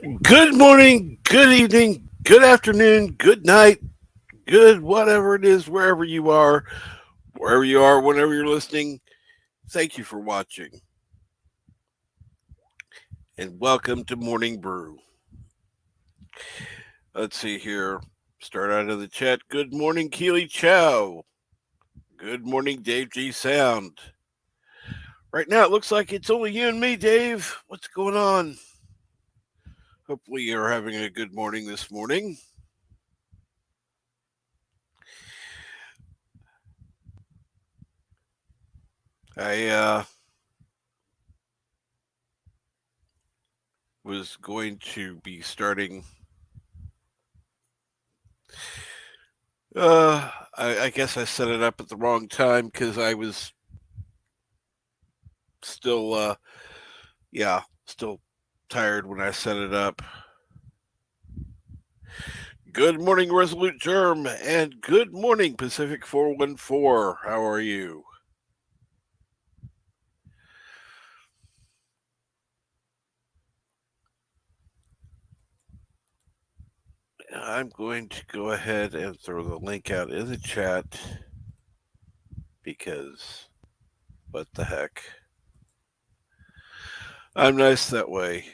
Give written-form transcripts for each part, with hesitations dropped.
Good morning, good evening, good afternoon, good night, good whatever it is, wherever you are, whenever you're listening. Thank you for watching and welcome to Morning Brew. Let's see here. Start out of the chat. Good morning, Keely Chow. Good morning, Dave G Sound. Right now, it looks like it's only you and me, Dave. What's going on? Hopefully, you're having a good morning this morning. I was going to be starting. Uh, I guess I set it up at the wrong time because I was still, still tired when I set it up. Good morning, Resolute Germ, and good morning, Pacific 414. How are you? I'm going to go ahead and throw the link out in the chat because what the heck? I'm nice that way.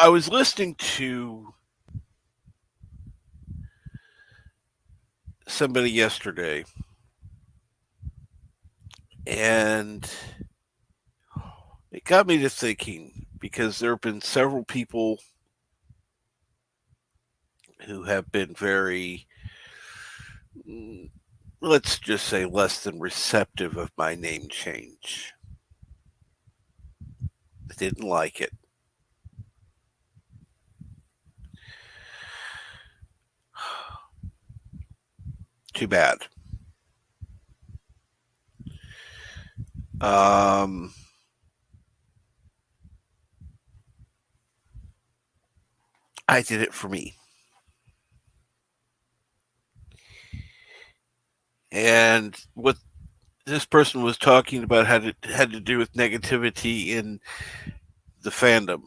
I was listening to somebody yesterday, and it got me to thinking because there have been several people who have been very, mm, let's just say, less than receptive of my name change. I didn't like it. Too bad. Um, I did it for me. And what this person was talking about had to do with negativity in the fandom.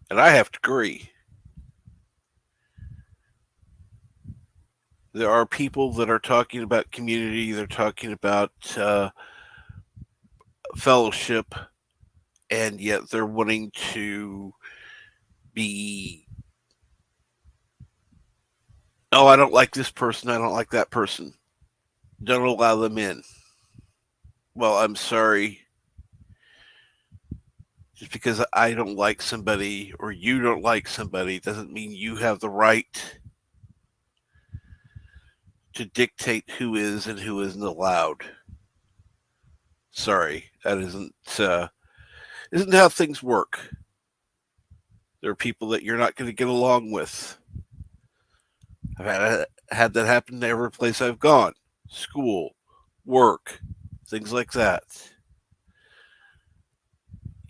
And I have to agree. There are people that are talking about community, they're talking about fellowship, and yet they're wanting to be, oh, I don't like this person, I don't like that person. Don't allow them in. Well, I'm sorry. Just because I don't like somebody or you don't like somebody doesn't mean you have the right to dictate who is and who isn't allowed. Sorry, that isn't how things work. There are people that you're not going to get along with. I've had that happen to every place I've gone, school, work, things like that.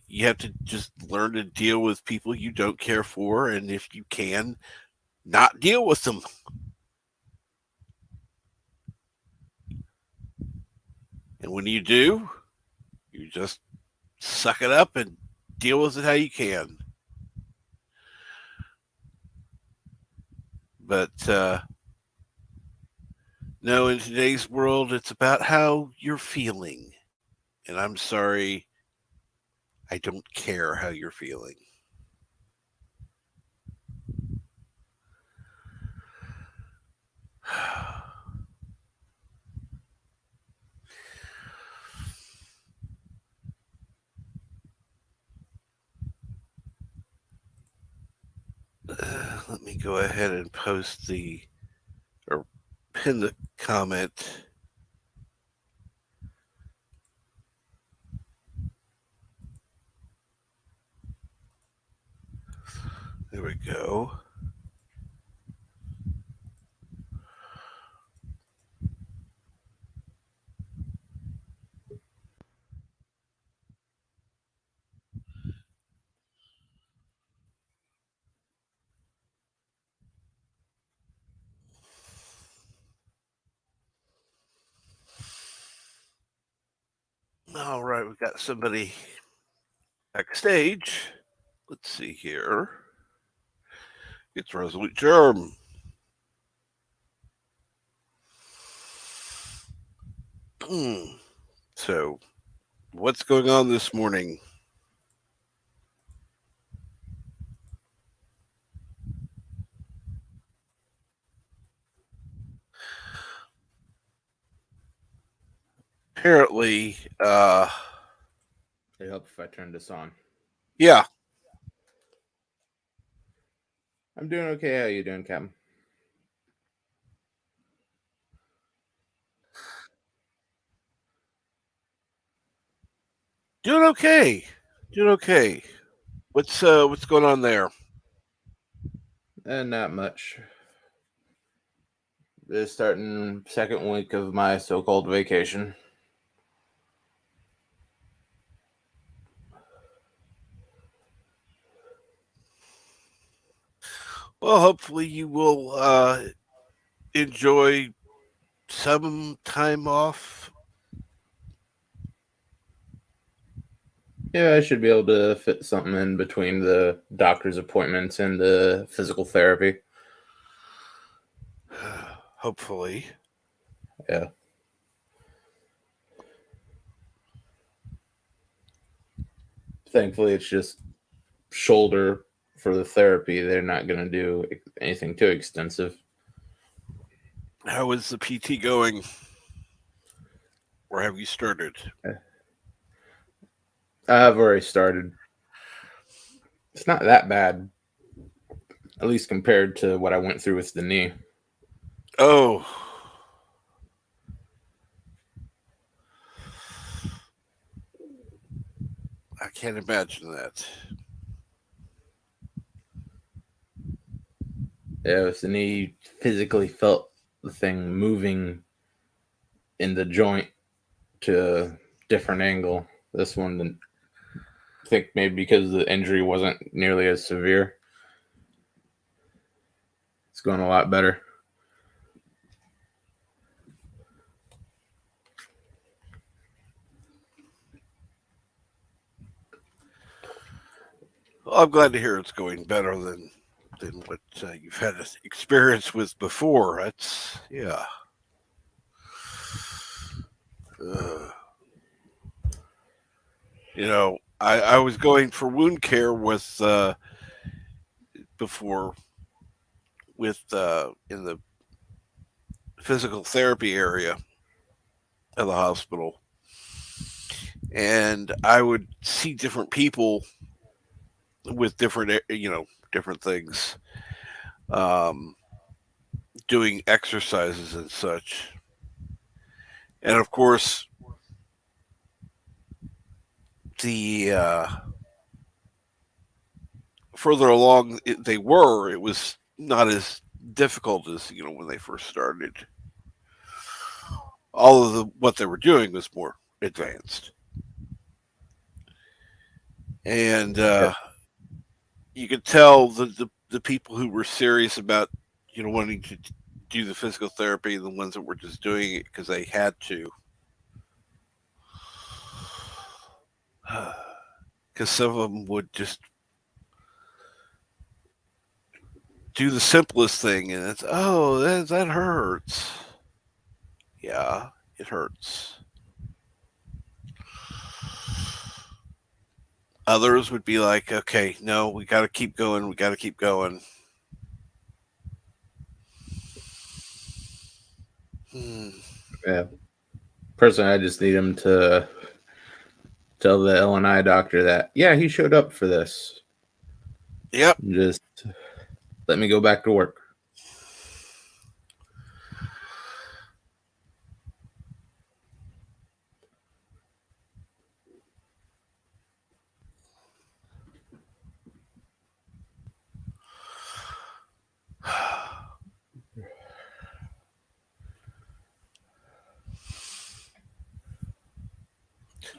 You have to just learn to deal with people you don't care for, and if you can, not deal with them. And when you do, you just suck it up and deal with it how you can. But no, in today's world, it's about how you're feeling. And I'm sorry, I don't care how you're feeling. Let me go ahead and post or pin the comment. There we go. All right, we've got somebody backstage. Let's see here. It's Resolute Germ. So, what's going on this morning? Apparently, It helps if I turn this on. yeah, I'm doing okay. How you doing, Captain? doing okay. Doing okay. What's going on there? And not much. It's starting second week of my so-called vacation. Well, hopefully you will enjoy some time off. Yeah, I should be able to fit something in between the doctor's appointments and the physical therapy. Hopefully. Yeah. Thankfully, it's just shoulder for the therapy. They're not going to do anything too extensive. How is the PT going? Or have you started? I've already started. It's not that bad, at least compared to what I went through with the knee. Oh, I can't imagine that. Yeah, with the knee, physically felt the thing moving in the joint to a different angle. This one, I think maybe because the injury wasn't nearly as severe, it's going a lot better. Well, I'm glad to hear it's going better than what you've had experience with before. That's yeah. Uh, I was going for wound care with before with in the physical therapy area of the hospital, and I would see different people with different different things, um, doing exercises and such, and of course the further along they were, it was not as difficult as when they first started. All of what they were doing was more advanced, and Yeah. you could tell the people who were serious about wanting to do the physical therapy and the ones that were just doing it because they had to. Because some of them would just do the simplest thing, and it's that hurts. Yeah, it hurts. Others would be like, okay, no, we got to keep going. We got to keep going. Hmm. Yeah. Personally, I just need him to tell the L&I doctor that, yeah, he showed up for this. Yep. Just let me go back to work.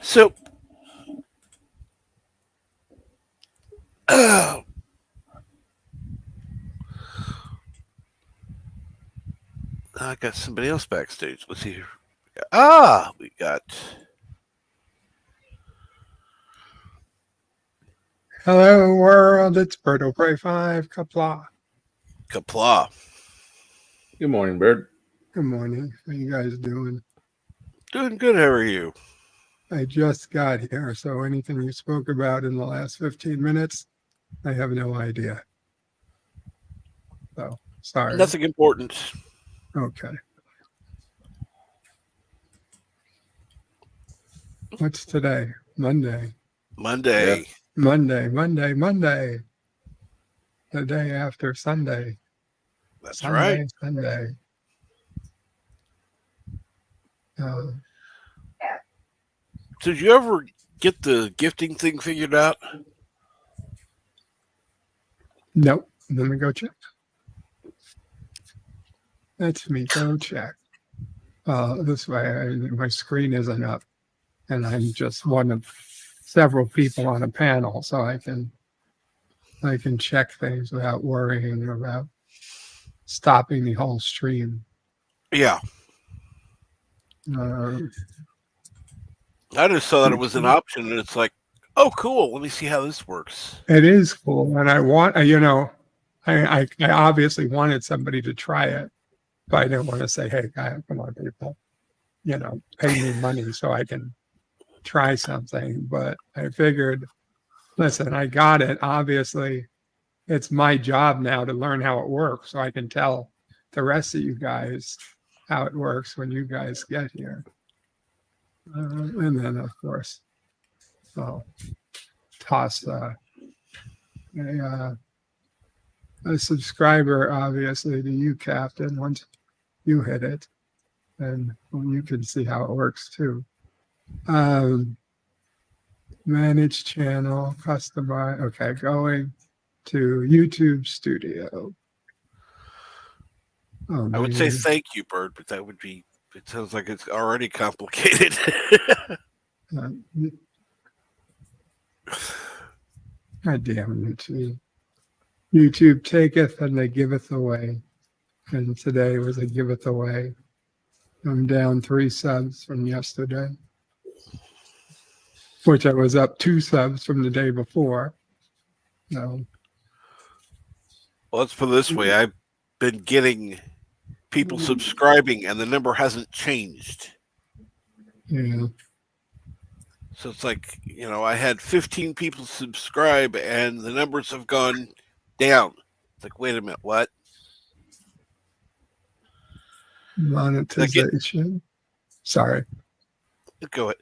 So, I got somebody else backstage. Let's see here. We got Hello, world. It's Birdo Prey 5. Kapla. Kapla. Good morning, Bird. Good morning. How you guys doing? Doing good. How are you? I just got here, so anything you spoke about in the last 15 minutes, I have no idea. So, sorry. Nothing important. Okay. What's today? Monday. Monday. Yes. Monday. The day after Sunday. That's right. Sunday. Uh, Did you ever get the gifting thing figured out? nope. Let me go check. Let me go check. This way, my screen isn't up, and I'm just one of several people on a panel, so I can check things without worrying about stopping the whole stream. Yeah. Uh, I just saw that it was an option, and it's like, oh, cool. Let me see how this works. it is cool, and I want I obviously wanted somebody to try it, but I didn't want to say, "Hey, guys, come on, people, pay me money so I can try something." But I figured, listen, I got it. Obviously, it's my job now to learn how it works, so I can tell the rest of you guys how it works when you guys get here. And then, of course, I'll toss a subscriber, obviously, to you, Captain, once you hit it. And you can see how it works, too. Manage channel, customize. Okay, going to YouTube Studio. Oh, I would say man. thank you, Bird, but that would be, it sounds like it's already complicated. God damn YouTube. YouTube taketh and they giveth away. And today was a giveth away. I'm down 3 subs from yesterday, which I was up 2 subs from the day before. So, Well, let's put it this way. I've been getting people subscribing, and the number hasn't changed. yeah. So it's like, I had 15 people subscribe, and the numbers have gone down. It's like, wait a minute, what? Monetization. Sorry. Go ahead.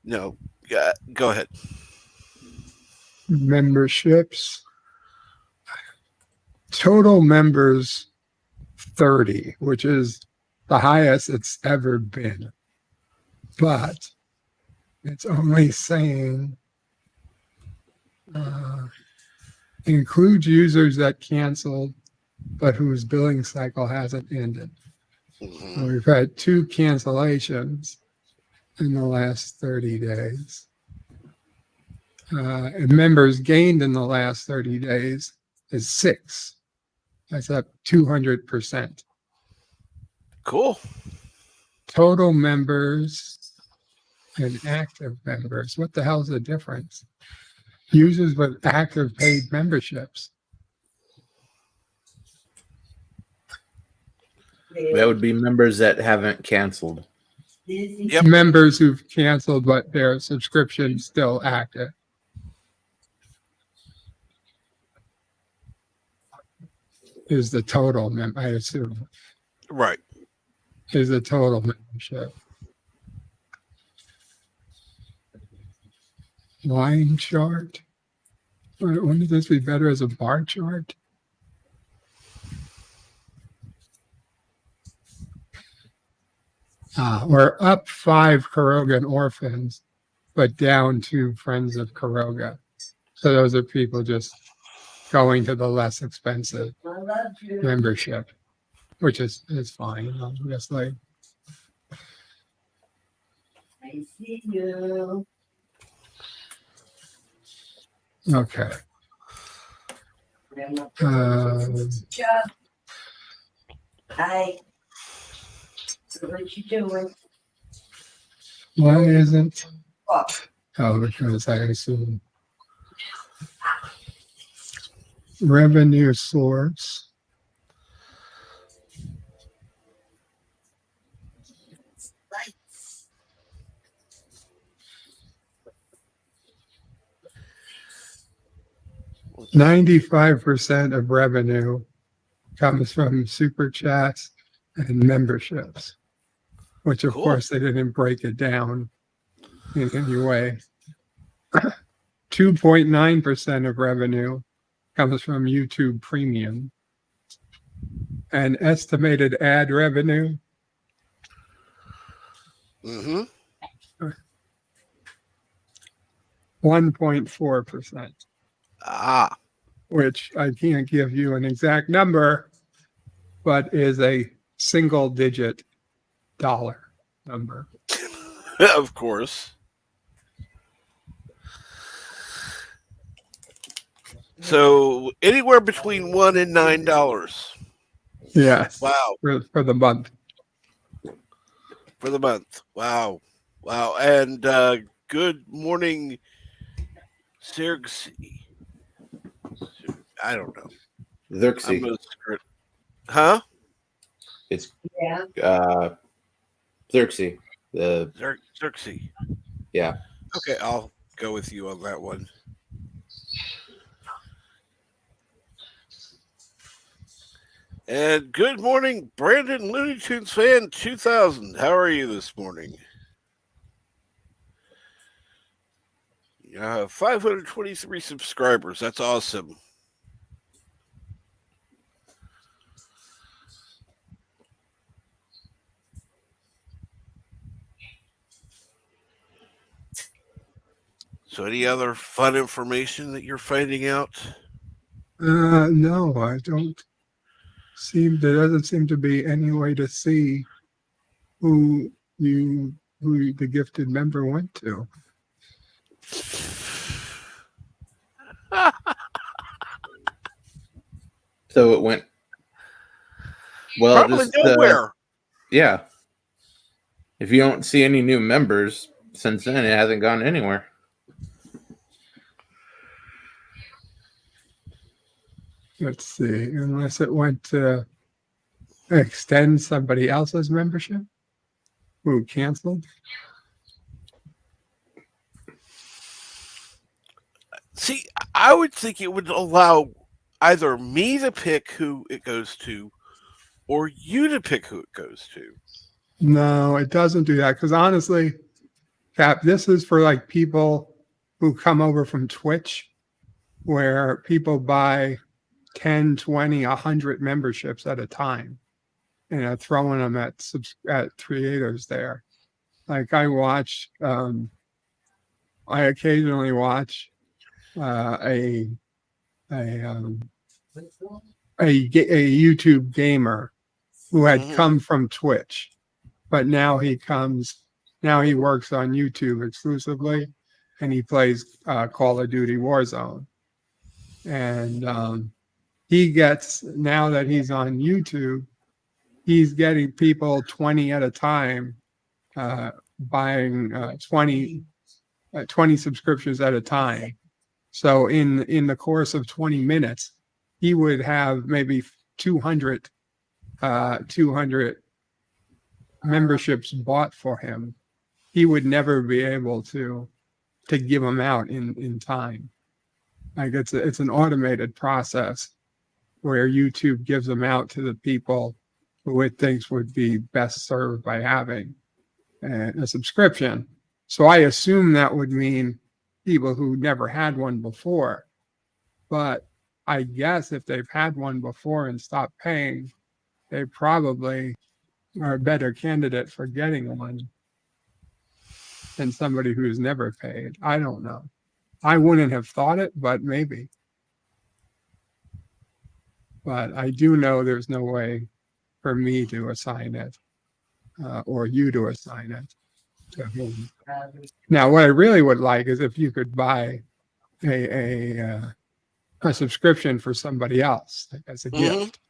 No, go ahead. Memberships. Total members 30, which is the highest it's ever been. But it's only saying includes users that canceled but whose billing cycle hasn't ended. Mhm. So we've had 2 cancellations in the last 30 days. And members gained in the last 30 days is 6. That's up 200%. Cool. Total members and active members. What the hell's the difference? Users with active paid memberships. That would be members that haven't canceled. Yep. Members who've canceled but their subscription's still active. Is the total I assume. Right. Is the total membership. Line chart. Wouldn't this be better as a bar chart? We're up 5 Karogan orphans, but down 2 friends of Karoga. So those are people just going to the less expensive membership, which is fine, obviously. I see you. Okay. Hi. So what you doing? Why isn't? What? Oh, because I assume Revenue source. Lights. 95% of revenue comes from super chats and memberships, which of Cool. course they didn't break it down in any way. 2.9% of revenue comes from YouTube Premium. And estimated ad revenue, Mm-hmm. 1.4%, Ah. which I can't give you an exact number, but is a single digit dollar number. Of course. So anywhere between $1 and $9. Yes. Wow. For the month. For the month. Wow. Wow. And good morning, Sergsi. I don't know. I'm Xerxes. gonna screw it. Huh? It's Yeah. Xerxes. The Xerxes. yeah. Okay, I'll go with you on that one. And good morning, Brandon Looney Tunes fan 2000. How are you this morning? 523 subscribers. That's awesome. So, any other fun information that you're finding out? No, I don't there doesn't seem to be any way to see who the gifted member went to. So it went well. Probably Just nowhere. yeah. If you don't see any new members since then, it hasn't gone anywhere. Let's see, unless it went to extend somebody else's membership who canceled. See, I would think it would allow either me to pick who it goes to or you to pick who it goes to. No, it doesn't do that because honestly, Cap, this is for like people who come over from Twitch, where people buy 10, 20, 100 memberships at a time and are throwing them at creators there. Like I occasionally watch a YouTube gamer who had come from Twitch, but now he works on YouTube exclusively, and he plays Call of Duty Warzone. And he gets, now that he's on YouTube, he's getting people 20 at a time, buying 20 subscriptions at a time. So in the course of 20 minutes, he would have maybe 200 memberships bought for him. He would never be able to give them out in time. Like it's an automated process where YouTube gives them out to the people who it thinks would be best served by having a subscription. So I assume that would mean people who never had one before. But I guess if they've had one before and stopped paying, they probably are a better candidate for getting one than somebody who's never paid. I don't know. I wouldn't have thought it, but maybe. But I do know there's no way for me to assign it or you to assign it to whom. Now, what I really would like is if you could buy a subscription for somebody else as a gift.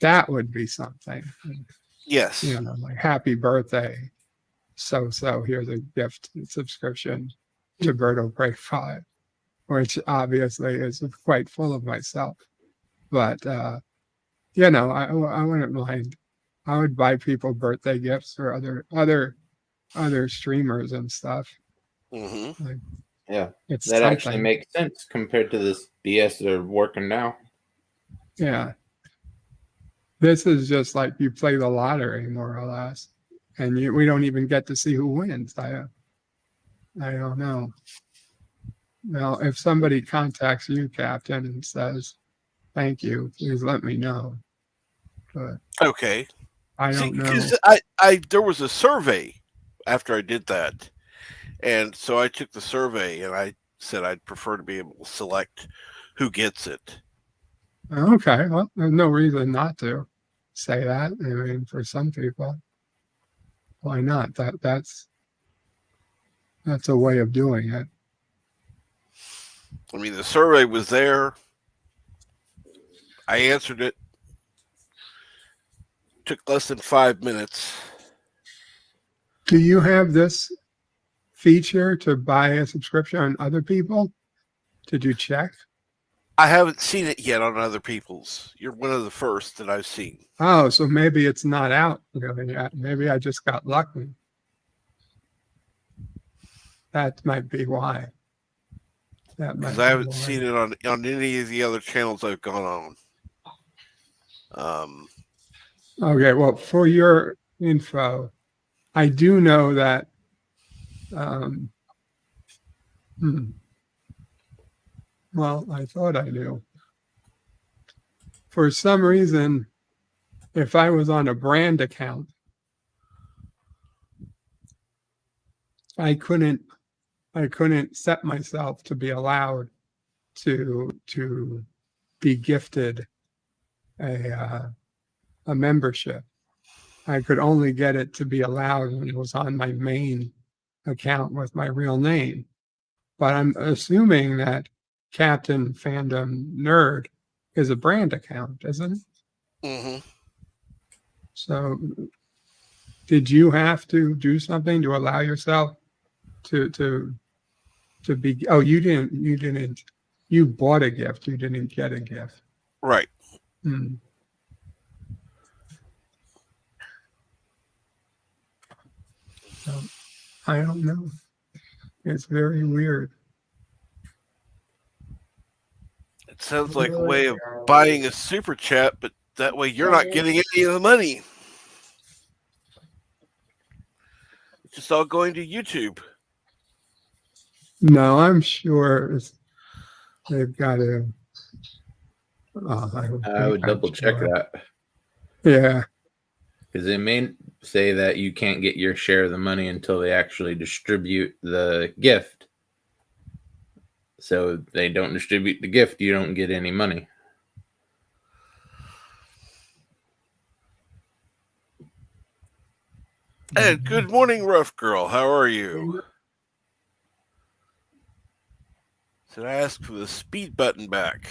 That would be something. Yes. You know, like happy birthday. So here's a gift subscription to Berto Break 5 which obviously is quite full of myself. But you know, I wouldn't mind. I would buy people birthday gifts for other streamers and stuff. Mm-hmm. Like, Yeah, it's that something. actually makes sense compared to this BS they're working now. Yeah. This is just like you play the lottery, more or less, and we don't even get to see who wins. I don't know. Now, if somebody contacts you, Captain, and says, "Thank you, please let me know," but Okay. I See, don't know. because there was a survey after I did that, and so I took the survey and I said I'd prefer to be able to select who gets it. Okay, well, there's no reason not to say that. I mean, for some people, why not? That's a way of doing it. I mean, the survey was there. I answered it. Took less than 5 minutes. Do you have this feature to buy a subscription on other people? Did you check? I haven't seen it yet on other people's. You're one of the first that I've seen. Oh, so maybe it's not out really yet. Maybe I just got lucky. That might be why. That might Because be I haven't why. seen it on any of the other channels I've gone on. Okay, well, for your info, I do know that. Um, well, I thought I knew. For some reason, if I was on a brand account, I couldn't set myself to be allowed to be gifted a membership. I could only get it to be allowed when it was on my main account with my real name. But I'm assuming that Captain Fandom Nerd is a brand account, isn't it? Mm-hmm. So did you have to do something to allow yourself to be? Oh, you didn't. You bought a gift. You didn't get a gift. Right. Hmm. So, I don't know. It's very weird. It sounds like a way of buying a super chat, but that way you're not getting any of the money. It's just all going to YouTube. No, I'm sure they've got to. I would double check that. Yeah. Because they may say that you can't get your share of the money until they actually distribute the gift. So if they don't distribute the gift, you don't get any money. And good morning, Rough Girl. How are you? Should I ask for the speed button back?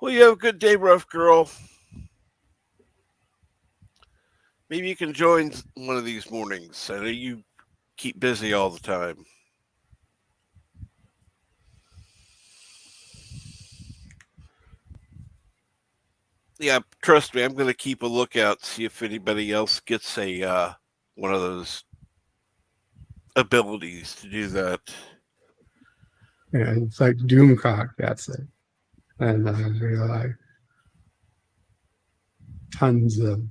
Well, you have a good day, Rough Girl. Maybe you can join one of these mornings. I know you keep busy all the time. Yeah, trust me, I'm going to keep a lookout, see if anybody else gets a one of those abilities to do that. Yeah, it's like Doomcock, that's it. And we like tons of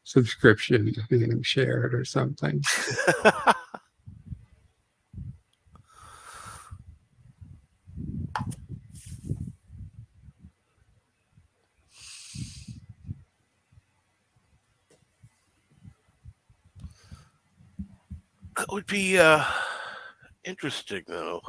subscriptions being shared or something. That would be interesting, though.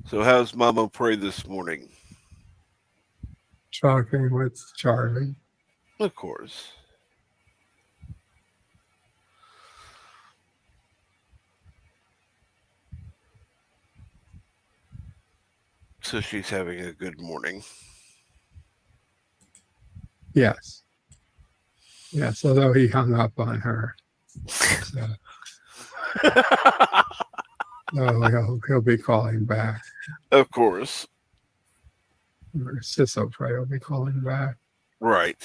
So, how's Mama Pray this morning? Talking with Charlie. Of course. So she's having a good morning. Yes. Yes, although he hung up on her. So, he'll be calling back. Of course. Or Ciso probably will be calling back. Right.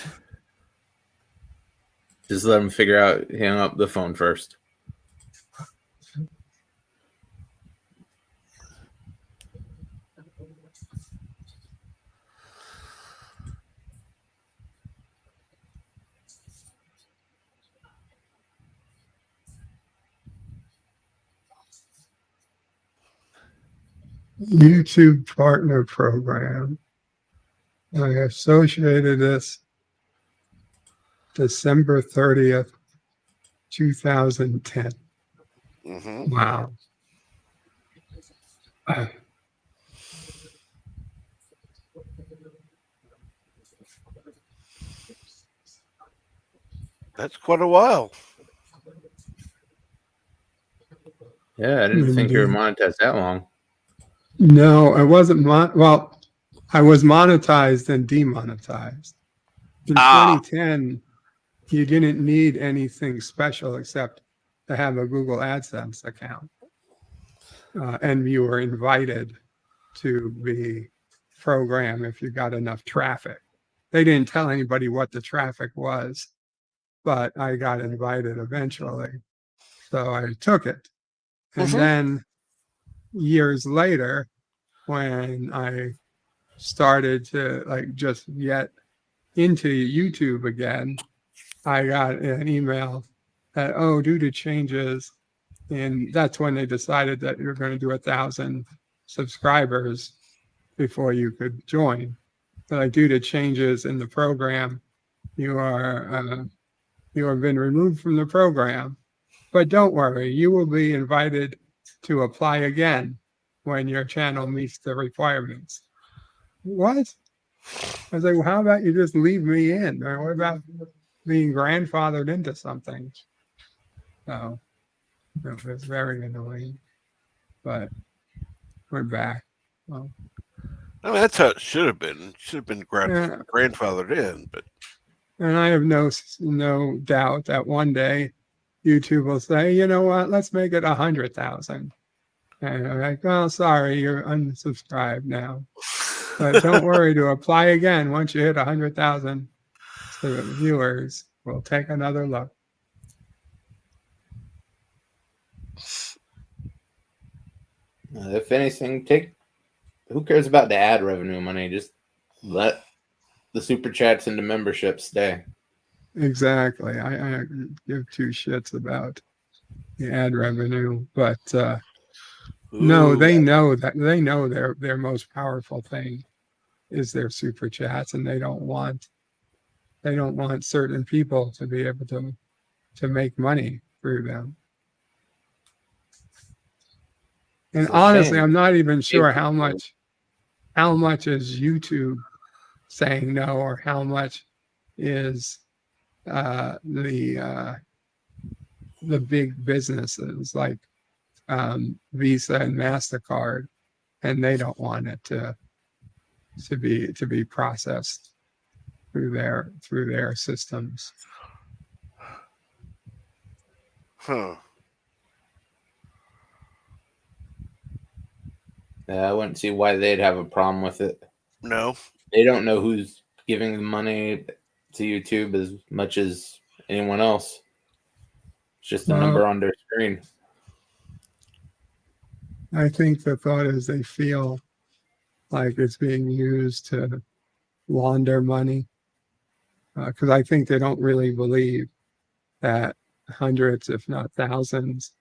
Just let him figure out, hang up the phone first. YouTube partner program. I associated this December 30th, 2010. Mm-hmm. Wow. That's quite a while. Yeah, I didn't think you were monetized that long. No, I wasn't. Well, I was monetized and demonetized. In 2010, you didn't need anything special except to have a Google AdSense account. And you were invited to the program if you got enough traffic. They didn't tell anybody what the traffic was, but I got invited eventually. So I took it. And then years later, when I started to just get into YouTube again, I got an email that, due to changes, and that's when they decided that you're going to do 1,000 subscribers before you could join. But due to changes in the program, you have been removed from the program. But don't worry, you will be invited to apply again when your channel meets the requirements. What? I was like, well, how about you just leave me in? Or what about being grandfathered into something? So it was very annoying. But we're back. Well, I mean, that's how it should have been. It should have been grandfathered in, but and I have no doubt that one day YouTube will say, you know what, let's make it 100,000. And I'm like, well, sorry, you're unsubscribed now. But don't worry, to apply again, once you hit 100,000 viewers, we'll take another look. If anything, who cares about the ad revenue money? Just let the super chats into membership stay. Exactly. I give two shits about the ad revenue, but no, they know their most powerful thing is their super chats, and they don't want certain people to be able to make money through them. And honestly, I'm not even sure how much is YouTube saying no, or how much is the big businesses like Visa and MasterCard, and they don't want it to be processed through their systems. huh? I wouldn't see why they'd have a problem with it. No, they don't know who's giving the money to YouTube as much as anyone else. It's just a number on their screen. I think the thought is they feel like it's being used to launder money, because I think they don't really believe that hundreds, if not thousands,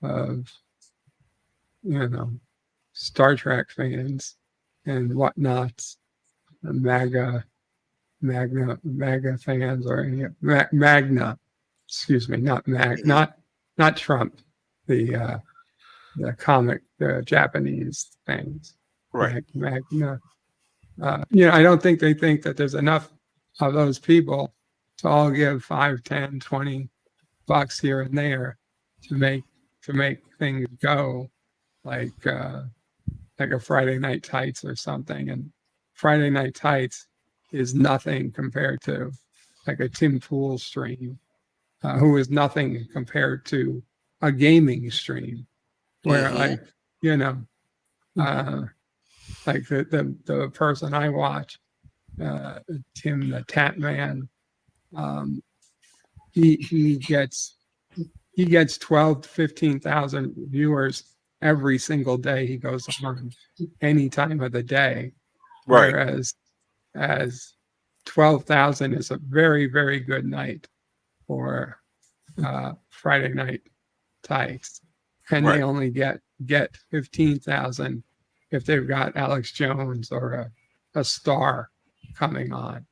of Star Trek fans and whatnots, MAGA fans, or any Magna, excuse me, not Trump, the comic, the Japanese things, right? Magna. I don't think they think that there's enough of those people to all give $5, $10, $20 here and there to make things go like like a Friday Night Tights or something, and Friday Night Tights is nothing compared to like a Tim Pool stream, who is nothing compared to a gaming stream, where like you know, like the person I watch, Tim the Tap Man, he gets 12 to 15,000 viewers every single day he goes on, any time of the day. Right. Whereas as 12,000 is a very, very good night for Friday Night Tights. And they Right. only get 15,000 if they've got Alex Jones or a star coming on.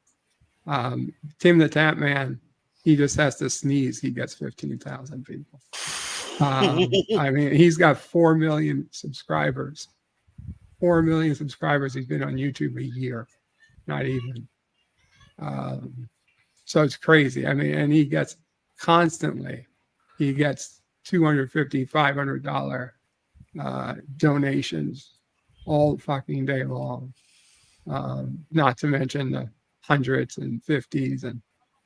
Tim the Tap Man, he just has to sneeze. He gets 15,000 people. I mean, he's got 4 million subscribers. 4 million subscribers. He's been on YouTube a year, not even. So it's crazy. I mean, and he gets constantly, he gets $250, $500 donations all fucking day long. Not to mention the hundreds and fifties, and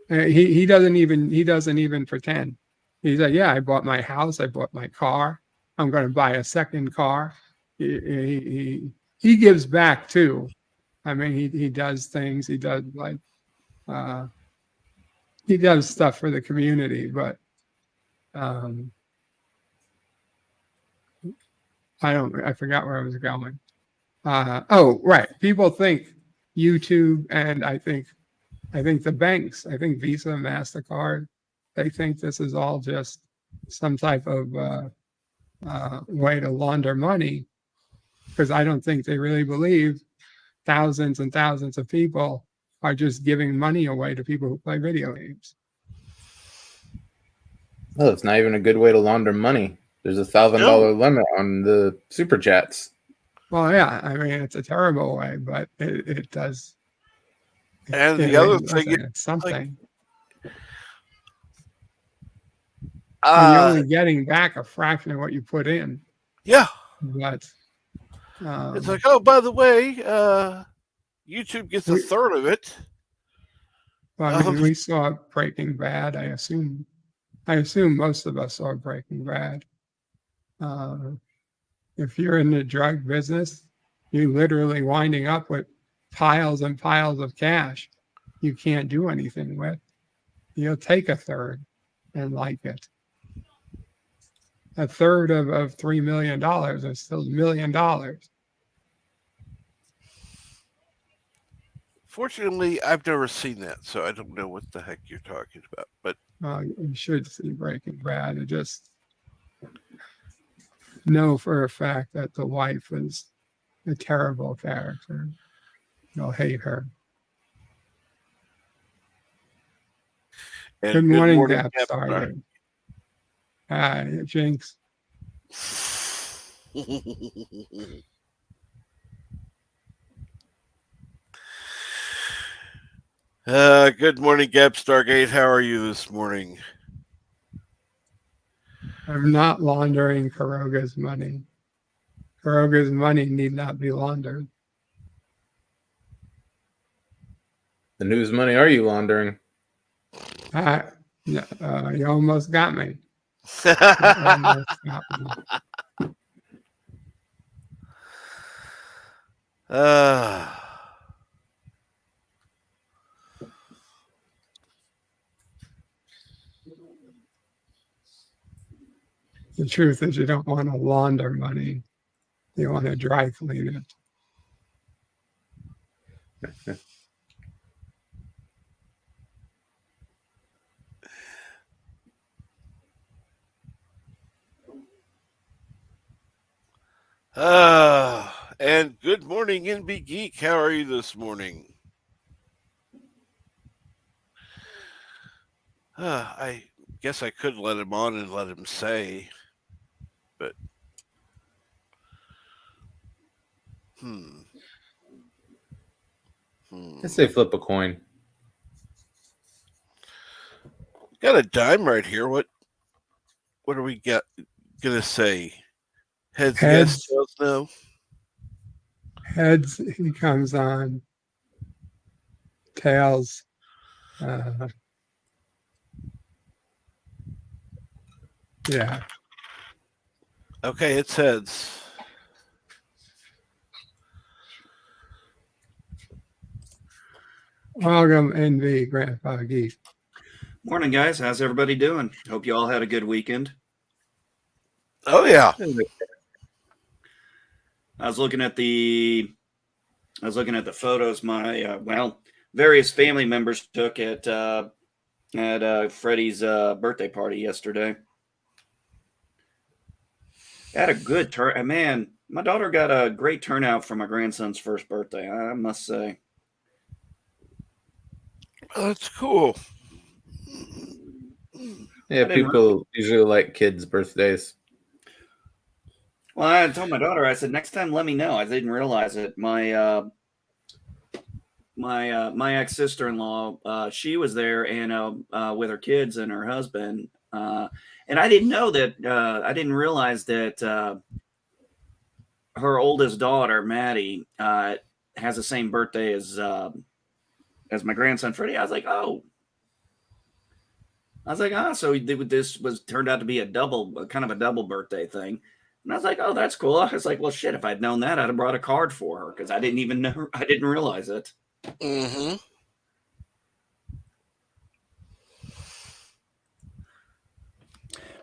he doesn't even pretend. He's like, yeah, I bought my house, I bought my car, I'm going to buy a second car. He gives back too. I mean, he does things. He does like he does stuff for the community, but I forgot where I was going. Oh, right. People think YouTube, and I think the banks, I think Visa, MasterCard, they think this is all just some type of way to launder money, because I don't think they really believe thousands and thousands of people are just giving money away to people who play video games. Well, it's not even a good way to launder money. There's $1,000 limit on the super chats. Well, yeah, I mean, it's a terrible way, but it does. And the other thing, it's something. Like, you're only getting back a fraction of what you put in. Yeah. But it's like, oh, by the way, YouTube gets a third of it. Well, I mean, we saw Breaking Bad. I assume most of us saw Breaking Bad. If you're in the drug business, you're literally winding up with piles and piles of cash you can't do anything with. You'll take a third and like it. A third of $3 million is still $1 million. Fortunately, I've never seen that, so I don't know what the heck you're talking about. But you should see Breaking Bad and just know for a fact that the wife is a terrible character. You'll hate her. And good morning, Dap Stargate. Hi, Jinx. Good morning, Gap Stargate. How are you this morning? I'm not laundering Karoga's money. Karoga's money need not be laundered. The news money are you laundering? You almost got me. The truth is, you don't want to launder money. You want to dry clean it. And good morning, NB Geek. How are you this morning? I guess I could let him on and let him say, but I say flip a coin. Got a dime right here. What are we gonna say? Heads, yes, tails, no. Heads, he comes on. Tails, yeah. Okay, it's heads. Welcome, NV Grandpa Geek. Morning, guys. How's everybody doing? Hope you all had a good weekend. Oh yeah. I was looking at the photos my various family members took at Freddie's birthday party yesterday. Had a good turn. Man, my daughter got a great turnout for my grandson's first birthday, I must say. That's cool. Yeah, people usually like kids' birthdays. Well, I told my daughter, I said, next time let me know. I didn't realize it. My ex sister-in-law, she was there and with her kids and her husband, and I didn't know that. I didn't realize that her oldest daughter, Maddie, has the same birthday as my grandson Freddie. I was like, oh. So this was turned out to be a kind of a double birthday thing. And I was like, oh, that's cool. I was like, well, shit, if I'd known that, I'd have brought a card for her because I didn't even know. I didn't realize it. Mm-hmm.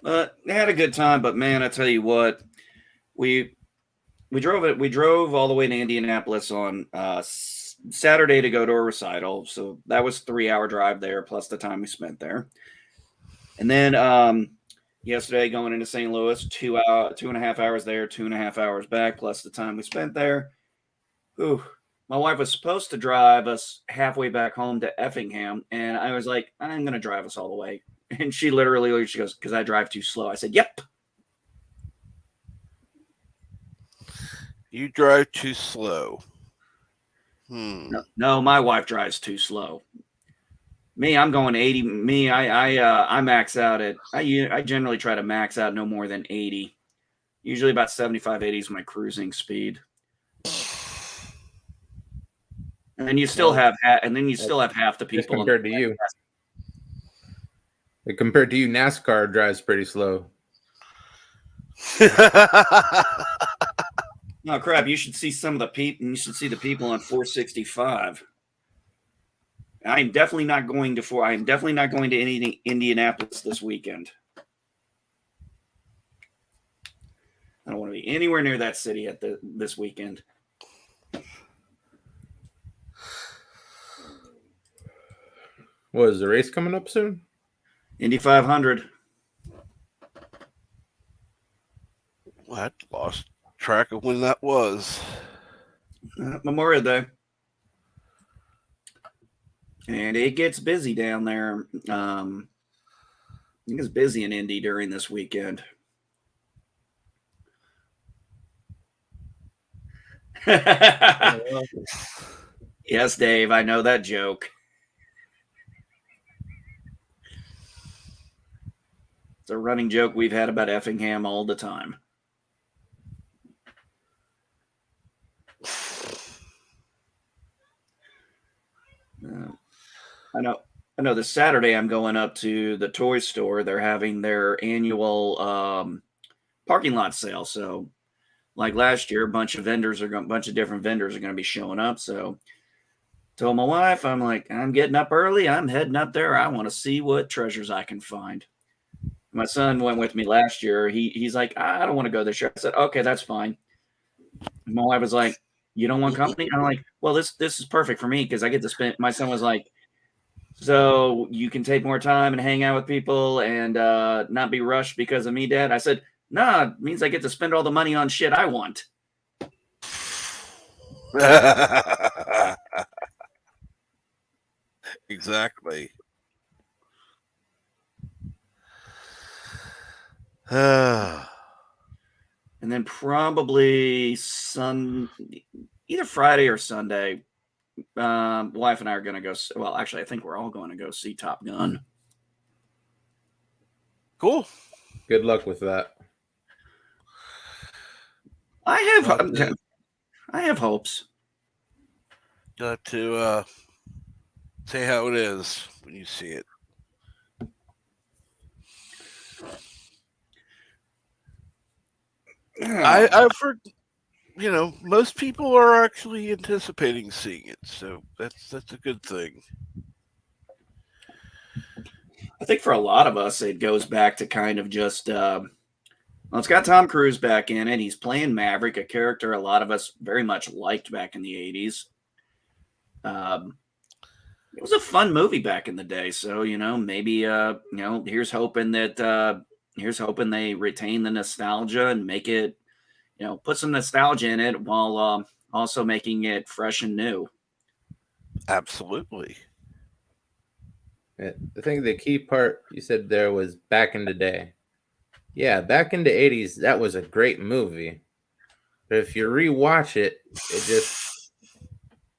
But they had a good time. But man, I tell you what, we drove all the way to Indianapolis on Saturday to go to a recital. So that was a 3-hour drive there, plus the time we spent there. And then yesterday going into St. Louis, 2.5 hours there, 2.5 hours back, plus the time we spent there. Ooh, my wife was supposed to drive us halfway back home to Effingham, and I was like, I'm going to drive us all the way. And she goes, because I drive too slow. I said, yep. You drive too slow. No, my wife drives too slow. Me, I'm going 80. Me, I max out at. I generally try to max out no more than 80. Usually about 75, 80 is my cruising speed. And then you still have half the people. Compared to you, NASCAR drives pretty slow. Oh crap! You should see some of the people. You should see the people on 465. I'm definitely not going to Indianapolis this weekend. I don't want to be anywhere near that city this weekend. What is the race coming up soon? Indy 500. I lost track of when that was. Memorial Day. And it gets busy down there. It gets busy in Indy during this weekend. Yes, Dave, I know that joke. It's a running joke we've had about Effingham all the time. I know this Saturday I'm going up to the toy store. They're having their annual parking lot sale. So like last year, a bunch of different vendors are going to be showing up. So told my wife, I'm like, I'm getting up early. I'm heading up there. I want to see what treasures I can find. My son went with me last year. He's like, I don't want to go this year. I said, okay, that's fine. My wife was like, you don't want company? I'm like, well, this is perfect for me because I get to spend. My son was like, so you can take more time and hang out with people and not be rushed because of me, Dad. I said, nah, it means I get to spend all the money on shit I want. Exactly. And then probably either Friday or Sunday, wife and I are going to go. Well, actually, I think we're all going to go see Top Gun. Cool. Good luck with that. I I have hopes. Got to say how it is when you see it. I've heard, most people are actually anticipating seeing it, so that's a good thing. I think for a lot of us, it goes back to kind of just, well, it's got Tom Cruise back in it. He's playing Maverick, a character a lot of us very much liked back in the 80s. It was a fun movie back in the day. So, maybe, here's hoping they retain the nostalgia and make it, put some nostalgia in it while also making it fresh and new. Absolutely. I think the key part you said there was back in the day. Yeah, back in the 80s, that was a great movie. But if you rewatch it,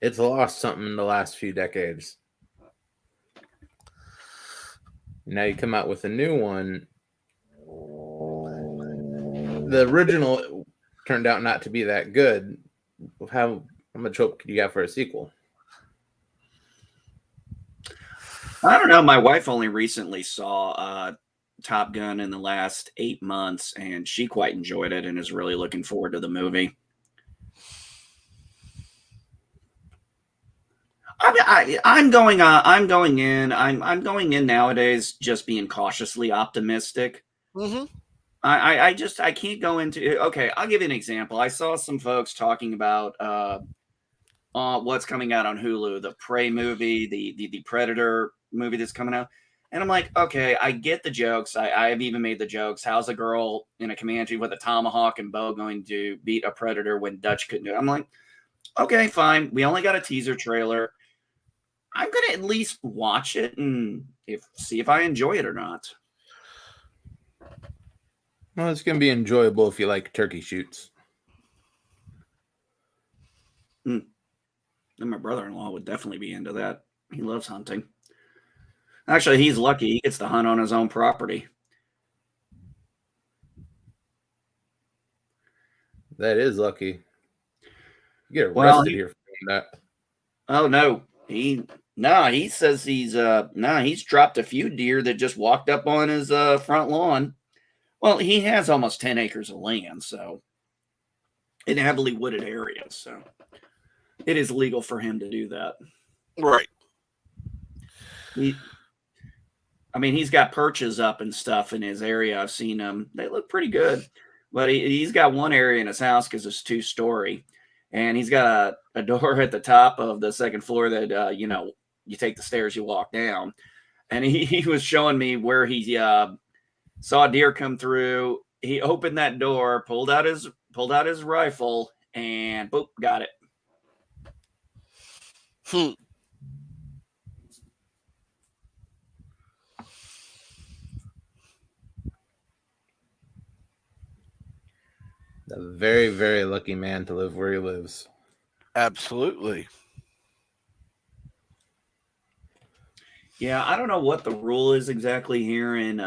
it's lost something in the last few decades. Now you come out with a new one. The original turned out not to be that good. How much hope could you have for a sequel? I don't know. My wife only recently saw Top Gun in the last 8 months, and she quite enjoyed it and is really looking forward to the movie. I'm going in nowadays just being cautiously optimistic. Mm-hmm. I can't go into. Okay, I'll give you an example. I saw some folks talking about what's coming out on Hulu, the Prey movie, the Predator movie that's coming out. And I'm like, okay, I get the jokes. I've even made the jokes. How's a girl in a Comanche with a tomahawk and bow going to beat a predator when Dutch couldn't do it? I'm like, okay, fine. We only got a teaser trailer. I'm going to at least watch it and see if I enjoy it or not. Well, it's going to be enjoyable if you like turkey shoots. And my brother-in-law would definitely be into that. He loves hunting. Actually, he's lucky. He gets to hunt on his own property. That is lucky. You get arrested here for doing that. Oh, no. He says he's dropped a few deer that just walked up on his front lawn. Well, he has almost 10 acres of land, so in heavily wooded areas, so it is legal for him to do that. Right. He's got perches up and stuff in his area. I've seen them. They look pretty good. But he's got one area in his house because it's 2-story. And he's got a door at the top of the second floor that, you take the stairs, you walk down. And he was showing me where he saw a deer come through. He opened that door, pulled out his rifle, and boop, got it. A very, very lucky man to live where he lives. Absolutely. Yeah, I don't know what the rule is exactly here in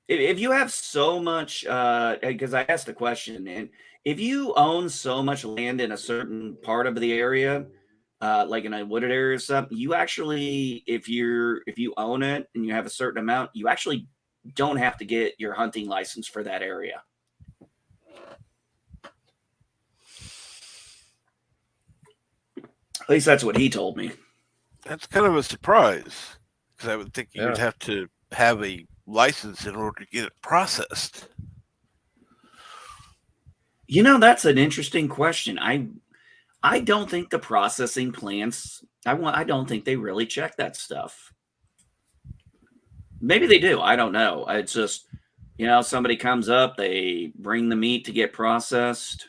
if you have so much because I asked a question, and if you own so much land in a certain part of the area, like in a wooded area or something, you actually, if you own it and you have a certain amount, you actually don't have to get your hunting license for that area. At least that's what he told me. That's kind of a surprise, because I would think you would have to have a license in order to get it processed. That's an interesting question. I don't think the processing plants, I don't think they really check that stuff. Maybe they do. I don't know. It's just, somebody comes up, they bring the meat to get processed.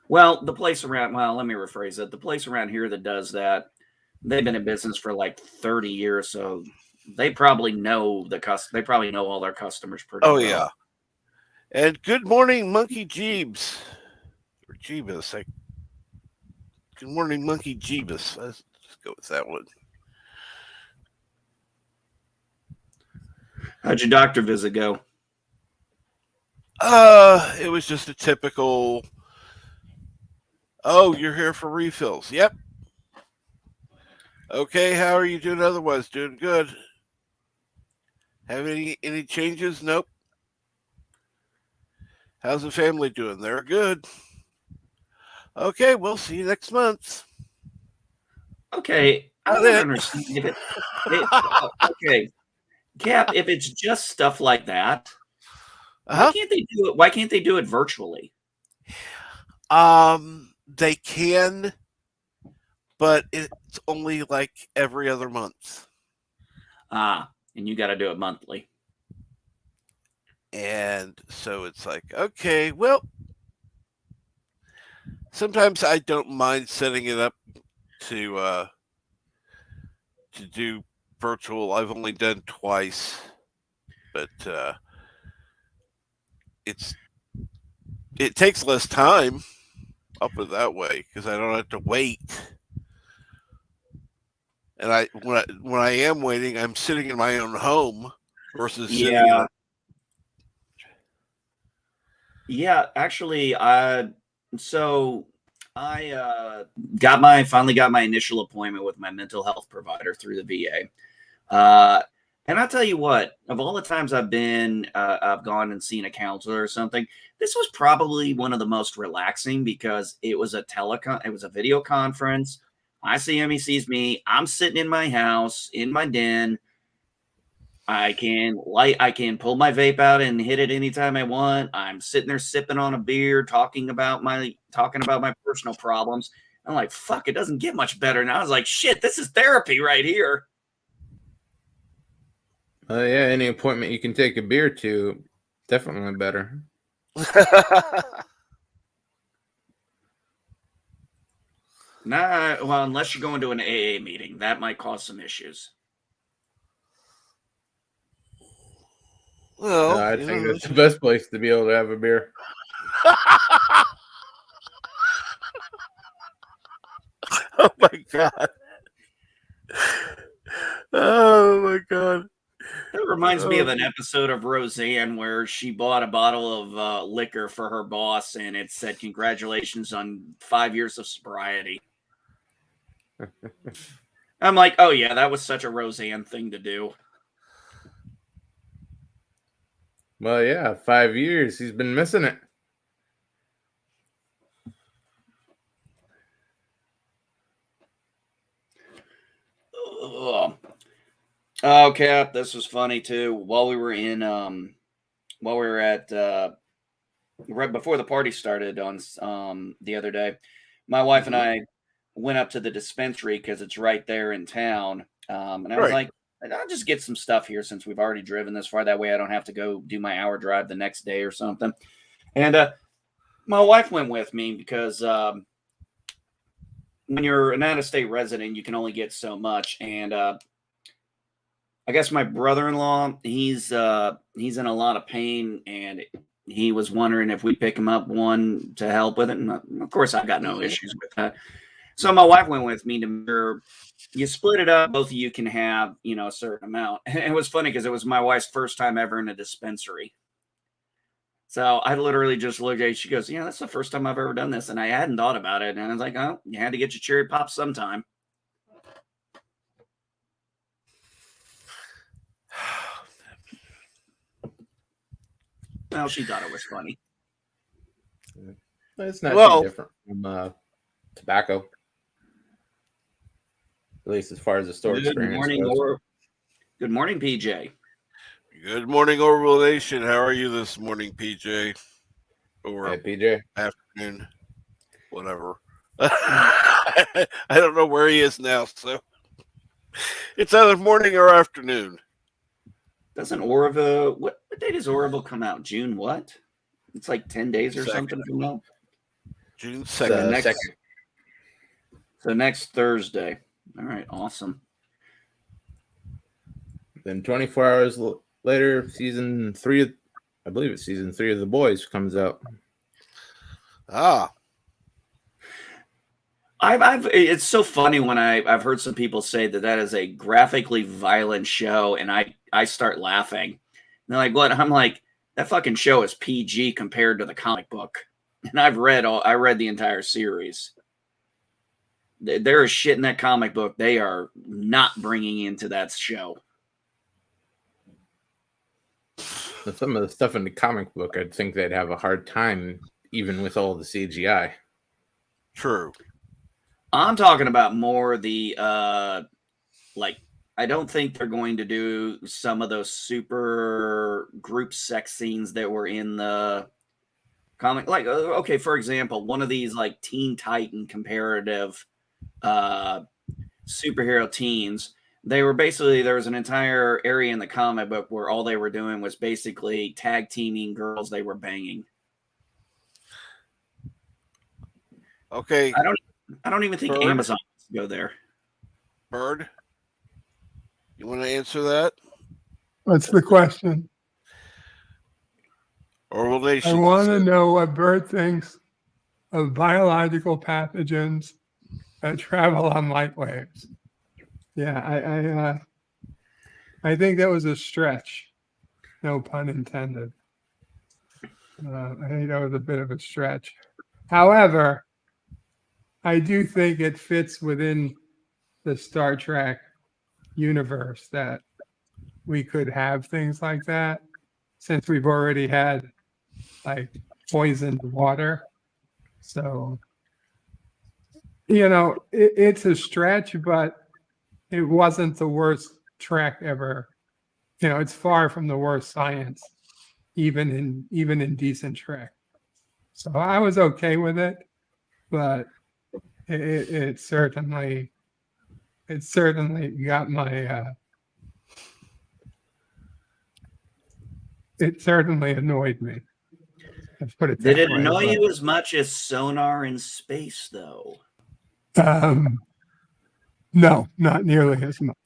Well, let me rephrase it. The place around here that does that, they've been in business for like 30 years, so they probably know they probably know all their customers pretty well. Oh, yeah. And good morning, Monkey Jeebs. Or Jeebus. Good morning, Monkey Jeebus. Let's just go with that one. How'd your doctor visit go? It was just a typical Oh, you're here for refills. Yep. Okay, how are you doing otherwise? Doing good. Have any changes? Nope. How's the family doing? They're good. Okay, we'll see you next month. Okay, I That's don't it. understand. Okay, Cap, if it's just stuff like that, why Uh-huh. can't they do it? Why can't they do it virtually? They can, but it's only like every other month. And you got to do it monthly. And so it's like, okay, well, sometimes I don't mind setting it up to do virtual. I've only done twice, but it takes less time. I'll put it that way because I don't have to wait. And when I am waiting, I'm sitting in my own home versus sitting in a. Yeah, actually, so I finally got my initial appointment with my mental health provider through the VA. And I'll tell you what, of all the times I've gone and seen a counselor or something, this was probably one of the most relaxing because it was a video conference. I see him, he sees me. I'm sitting in my house, in my den. I can pull my vape out and hit it anytime I want. I'm sitting there sipping on a beer, talking about my personal problems. I'm like, fuck, it doesn't get much better. And I was like, shit, this is therapy right here. Yeah, any appointment you can take a beer to, definitely better. Nah, well, unless you're going to an AA meeting, that might cause some issues. Well, I think that's the best place to be able to have a beer. Oh my god! Oh my god! That reminds me of an episode of Roseanne where she bought a bottle of liquor for her boss, and it said, "Congratulations on 5 years of sobriety." I'm like, oh yeah, that was such a Roseanne thing to do. Well, yeah, 5 years. He's been missing it. Oh, Cap, this was funny too. While we were at right before the party started on the other day, my wife and I went up to the dispensary because it's right there in town. And I was like, I'll just get some stuff here since we've already driven this far. That way I don't have to go do my hour drive the next day or something. And my wife went with me because when you're an out-of-state resident, you can only get so much. And I guess my brother-in-law, he's in a lot of pain, and he was wondering if we pick him up one to help with it. And of course, I got no issues with that. So my wife went with me to you split it up. Both of you can have, a certain amount. And it was funny because it was my wife's first time ever in a dispensary. So I literally just looked at it. She goes, yeah, that's the first time I've ever done this. And I hadn't thought about it. And I was like, oh, you had to get your cherry pop sometime. Well, she thought it was funny. It's not too different from tobacco. At least as far as the store experience goes. Good morning, PJ. Good morning, Orville Nation. How are you this morning, PJ? Or hey, PJ. Afternoon. Whatever. I don't know where he is now, so it's either morning or afternoon. Doesn't Orville, what day does Orville come out? June what? It's like 10 days or something from now. June 2nd. So next Thursday. All right, awesome. Then 24 hours later, season 3, I believe it's season 3 of The Boys comes out. It's so funny when I've heard some people say that is a graphically violent show, and I start laughing. And they're like, "What?" I'm like, "That fucking show is PG compared to the comic book." And I read the entire series. there is shit in that comic book they are not bringing into that show. Some of the stuff in the comic book, I'd think they'd have a hard time even with all the CGI. True. I'm talking about more the like, I don't think they're going to do some of those super group sex scenes that were in the comic. Like, okay, for example, one of these like Teen Titan comparative superhero teens, they were basically, there was an entire area in the comic book where all they were doing was basically tag teaming girls they were banging. Okay, I don't even think Bird? Amazon wants to go there. Bird, you want to answer that? What's the question? Orville I Nation. want to know what Bert thinks of biological pathogens that travel on light waves. Yeah, I think that was a stretch. No pun intended. I think that was a bit of a stretch. However, I do think it fits within the Star Trek universe that we could have things like that, since we've already had like poisoned water. So, it's a stretch, but it wasn't the worst Trek ever. It's far from the worst science, even in decent Trek. So I was okay with it, but it certainly got my it certainly annoyed me. Let's put it Did that it way, annoy but, you as much as sonar in space, though? No, not nearly as much.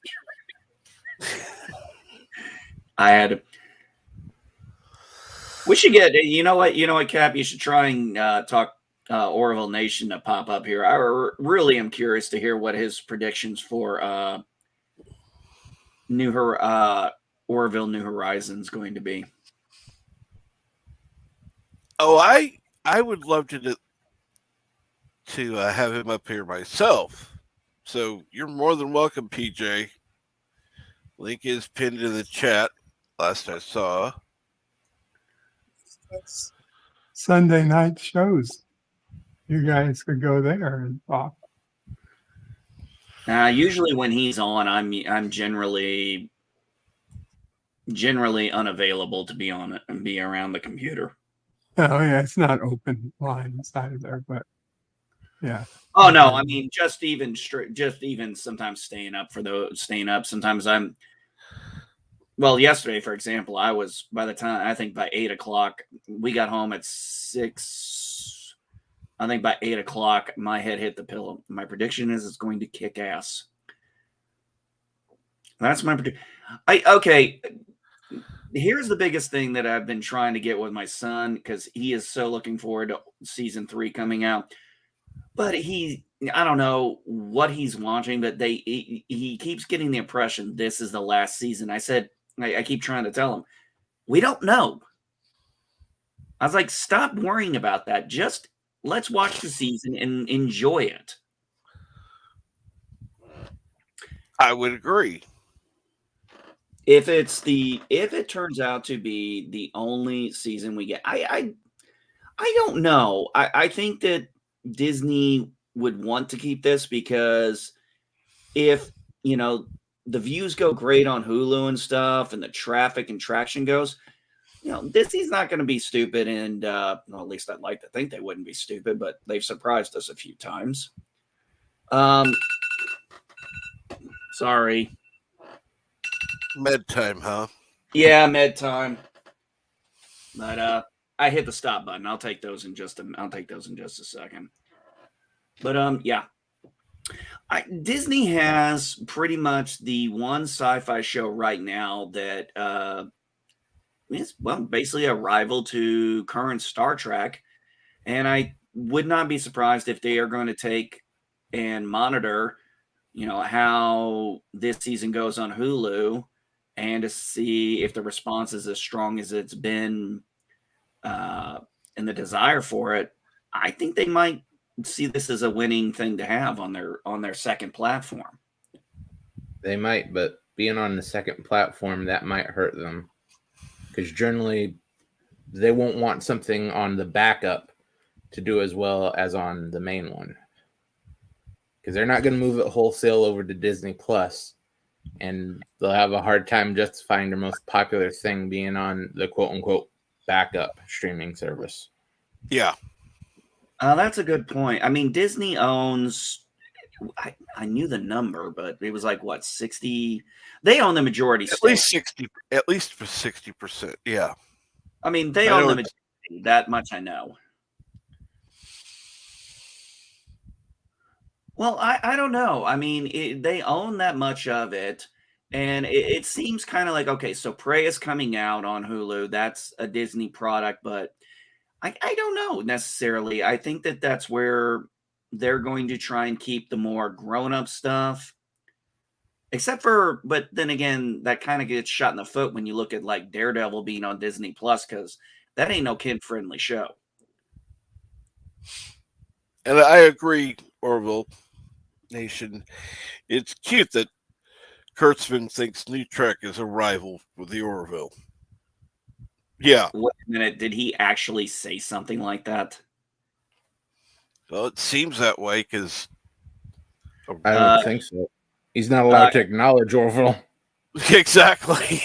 We should get, you know what, Cap, you should try and talk Orville Nation to pop up here. I really am curious to hear what his predictions for Orville New Horizons going to be. Oh, I would love to have him up here myself. So you're more than welcome, PJ. Link is pinned in the chat. Last I saw. Sunday night shows. You guys could go there and talk. Usually when he's on, I'm generally unavailable to be on it and be around the computer. Oh yeah, it's not open lines either, but yeah. Oh no, I mean just even sometimes staying up. Sometimes yesterday, for example, I was, by the time, I think by 8:00, we got home at 6. I think by 8:00, my head hit the pillow. My prediction is it's going to kick ass. That's my prediction. Okay. Here's the biggest thing that I've been trying to get with my son, because he is so looking forward to season 3 coming out. But I don't know what he's watching, but he keeps getting the impression this is the last season. I said, I keep trying to tell him, we don't know. I was like, stop worrying about that. Just let's watch the season and enjoy it. I would agree. If it turns out to be the only season we get, I don't know. I think that Disney would want to keep this, because if the views go great on Hulu and stuff, and the traffic and traction goes, Disney's not going to be stupid, and at least I'd like to think they wouldn't be stupid, but they've surprised us a few times. Sorry. Med time, huh? Yeah, med time. But I hit the stop button. I'll take those in just a second. But yeah. Disney has pretty much the one sci-fi show right now that is, basically a rival to current Star Trek. And I would not be surprised if they are going to take and monitor, how this season goes on Hulu, and to see if the response is as strong as it's been, and the desire for it. I think they might see this as a winning thing to have on their second platform. They might, but being on the second platform, that might hurt them. Because generally, they won't want something on the backup to do as well as on the main one. Because they're not going to move it wholesale over to Disney Plus, and they'll have a hard time justifying their most popular thing being on the quote-unquote backup streaming service. Yeah. That's a good point. I mean, Disney owns, I knew the number, but it was like, what, 60? They own the majority At stake. least 60, at least for 60%. Yeah. I mean, they I own know the majority. That much I know. Well, I don't know. I mean, they own that much of it. And it seems kind of like, okay, so Prey is coming out on Hulu. That's a Disney product, but I don't know necessarily. I think that that's where they're going to try and keep the more grown-up stuff. Except for, but then again, that kind of gets shot in the foot when you look at like Daredevil being on Disney Plus, because that ain't no kid-friendly show. And I agree, Orville Nation. It's cute that Kurtzman thinks New Trek is a rival for the Orville. Yeah. Wait a minute, did he actually say something like that? Well, it seems that way because I don't think so. He's not allowed to acknowledge Orville. exactly.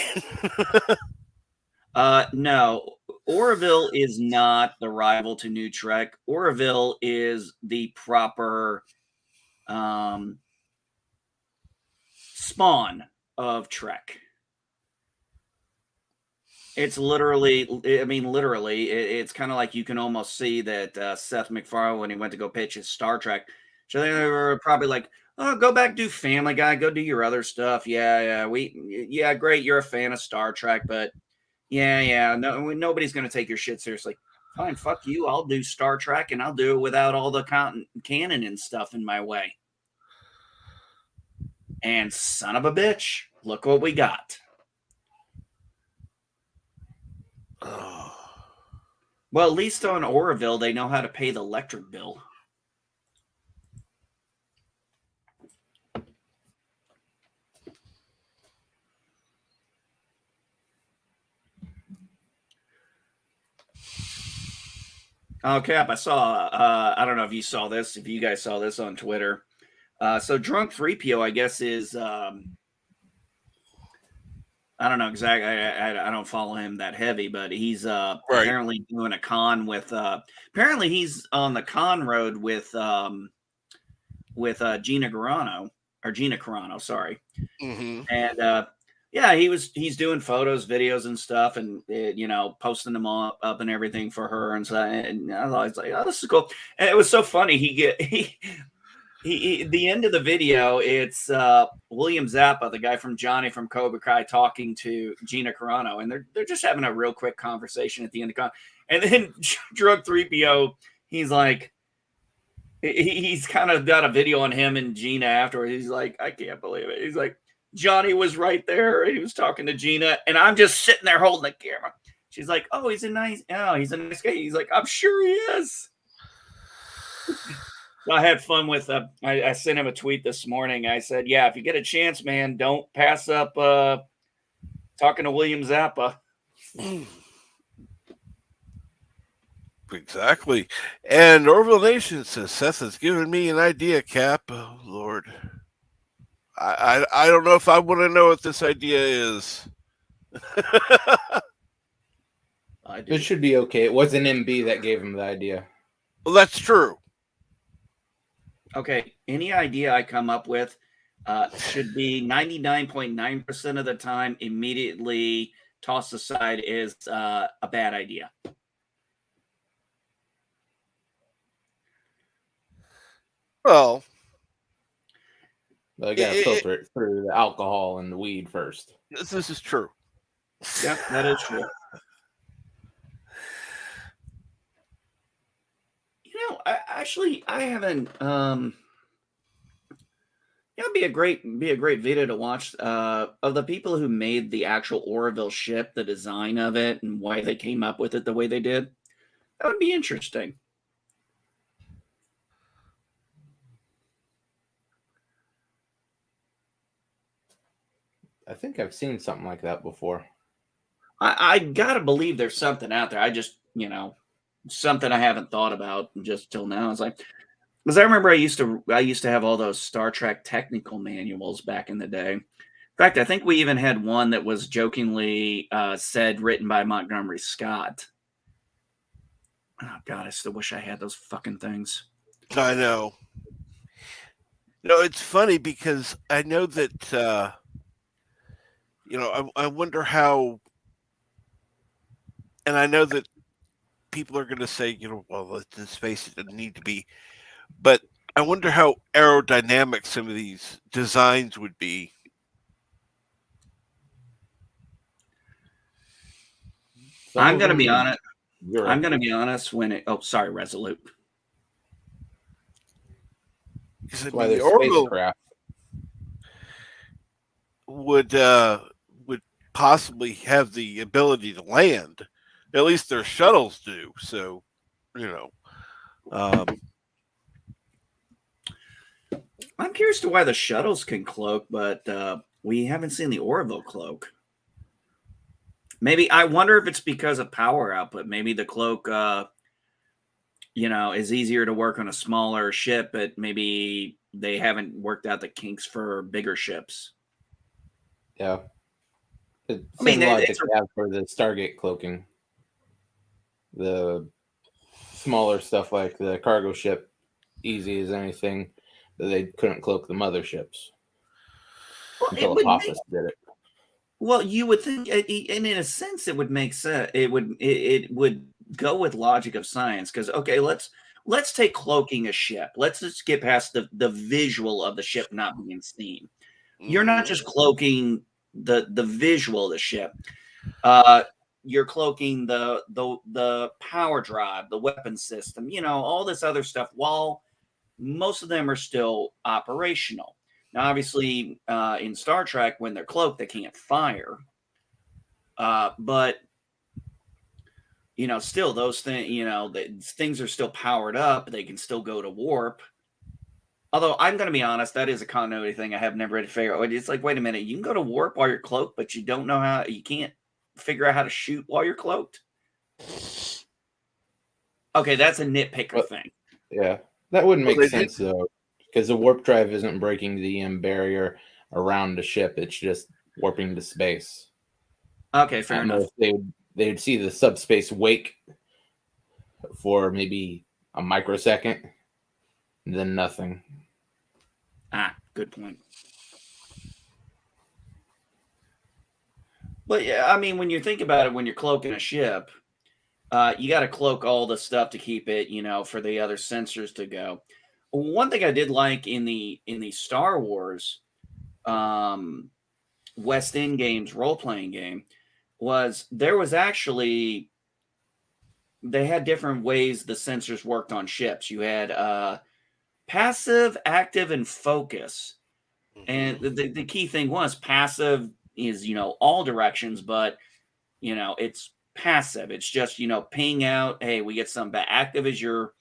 No, Orville is not the rival to New Trek. Orville is the proper spawn of Trek. It's literally, I mean, literally, it's kind of like you can almost see that Seth MacFarlane, when he went to go pitch his Star Trek, so they were probably like, "Oh, go back, do Family Guy, go do your other stuff." Yeah, great, you're a fan of Star Trek, but nobody's gonna take your shit seriously. Fine, fuck you. I'll do Star Trek, and I'll do it without all the canon and stuff in my way. And son of a bitch, look what we got. Well, at least on Orville, they know how to pay the electric bill. Oh, Cap, I saw, I don't know if you saw this, if you guys saw this on Twitter. So Drunk 3PO, I guess, is, I don't know exactly. I don't follow him that heavy, but he's apparently doing a con with. Apparently, he's on the con road with Gina Carano. Sorry. Mm-hmm. And yeah, he's doing photos, videos, and stuff, and posting them all up and everything for her. And so, and I was like, oh, this is cool. And it was so funny. The end of the video, it's William Zappa, the guy from Johnny from Cobra Kai, talking to Gina Carano, and they're just having a real quick conversation at the end of con. And then Drug 3PO, he's like, he's kind of got a video on him and Gina afterwards. He's like, I can't believe it. He's like, Johnny was right there. He was talking to Gina, and I'm just sitting there holding the camera. She's like, oh, he's a nice guy. He's like, I'm sure he is. I had fun with I sent him a tweet this morning. I said, yeah, if you get a chance, man, don't pass up talking to William Zappa. Exactly. And Orville Nation says, Seth has given me an idea, Cap. Oh, Lord. I don't know if I want to know what this idea is. It should be okay. It wasn't MB that gave him the idea. Well, that's true. Okay, any idea I come up with should be 99.9% of the time immediately tossed aside as a bad idea. Well, But I gotta filter it through the alcohol and the weed first. this is true. Yeah, that is true. I haven't. It'd be a great video to watch of the people who made the actual Orville ship, the design of it, and why they came up with it the way they did. That would be interesting. I think I've seen something like that before. I gotta believe there's something out there. I just, something I haven't thought about just till now. It's like, because I remember I used to have all those Star Trek technical manuals back in the day. In fact, I think we even had one that was jokingly said written by Montgomery Scott. Oh God, I still wish I had those fucking things. I know. No, it's funny because I know that I wonder how, and I know that people are going to say, well, let's face it, it doesn't need to be, but I wonder how aerodynamic some of these designs would be. I'm gonna be honest. Europe. I'm gonna be honest when it. Oh, sorry, Resolute. Because That's why there's orbital spacecraft. would possibly have the ability to land. At least their shuttles do. So, I'm curious to why the shuttles can cloak, but we haven't seen the Orville cloak. Maybe I wonder if it's because of power output. Maybe the cloak, is easier to work on a smaller ship, but maybe they haven't worked out the kinks for bigger ships. Yeah. Same logic they have for the Stargate cloaking. The smaller stuff like the cargo ship, easy as anything, but they couldn't cloak the motherships. Well, until Apophis did it. Well, you would think, and in a sense, it would make sense. It would go with logic of science because okay, let's take cloaking a ship. Let's just get past the visual of the ship not being seen. You're not just cloaking the visual of the ship. You're cloaking the power drive, the weapon system, all this other stuff. While most of them are still operational. Now, obviously, in Star Trek, when they're cloaked, they can't fire. But still, those things, things are still powered up. They can still go to warp. Although I'm going to be honest, that is a continuity thing I have never really figured out. It's like, wait a minute, you can go to warp while you're cloaked, but you don't know how. You can't figure out how to shoot while you're cloaked. Okay, that's a nitpicker thing. Yeah, that wouldn't make sense though, because the warp drive isn't breaking the EM barrier around the ship; it's just warping to space. Okay, fair enough. They'd see the subspace wake for maybe a microsecond, and then nothing. Good point. But yeah, I mean, when you think about it, when you're cloaking a ship, you got to cloak all the stuff to keep it, for the other sensors to go. One thing I did like in the Star Wars West End Games role-playing game was there was actually they had different ways the sensors worked on ships. You had passive, active, and focus. And the key thing was passive is, all directions, but, it's passive. It's just, ping out, hey, we get some back. Active is you're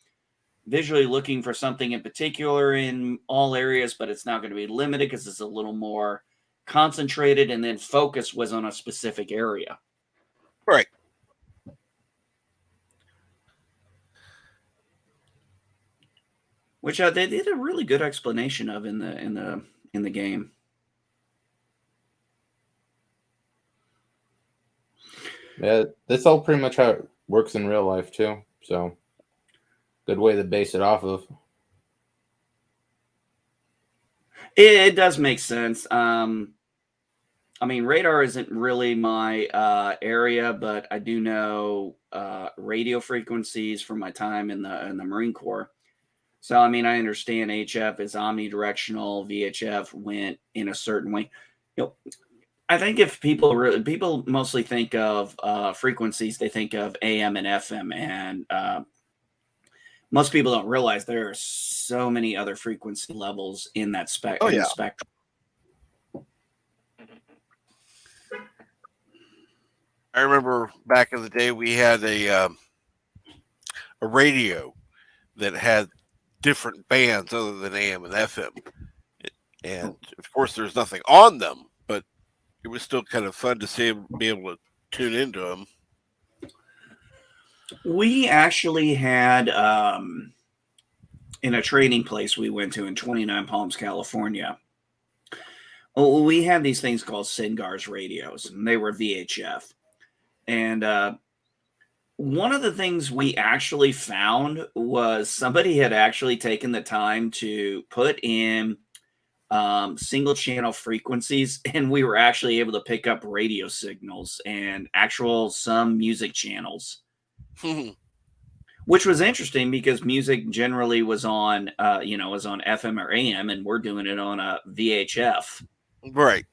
visually looking for something in particular in all areas, but it's not going to be limited because it's a little more concentrated. And then focus was on a specific area. Right. Which they did a really good explanation of in the game. Yeah, that's all pretty much how it works in real life too. So, good way to base it off of. It does make sense. I mean, radar isn't really my area, but I do know radio frequencies from my time in the Marine Corps. So, I mean, I understand HF is omnidirectional. VHF went in a certain way. I think if people mostly think of frequencies, they think of AM and FM, and most people don't realize there are so many other frequency levels in that the spectrum. I remember back in the day we had a radio that had different bands other than AM and FM, and of course there's nothing on them, but it was still kind of fun to be able to tune into them. We actually had in a training place we went to in 29 Palms, California. Well, we had these things called Singars radios, and they were VHF. And one of the things we actually found was somebody had actually taken the time to put in single channel frequencies, and we were actually able to pick up radio signals and some music channels, which was interesting because music generally was on FM or AM, and we're doing it on a VHF. Right.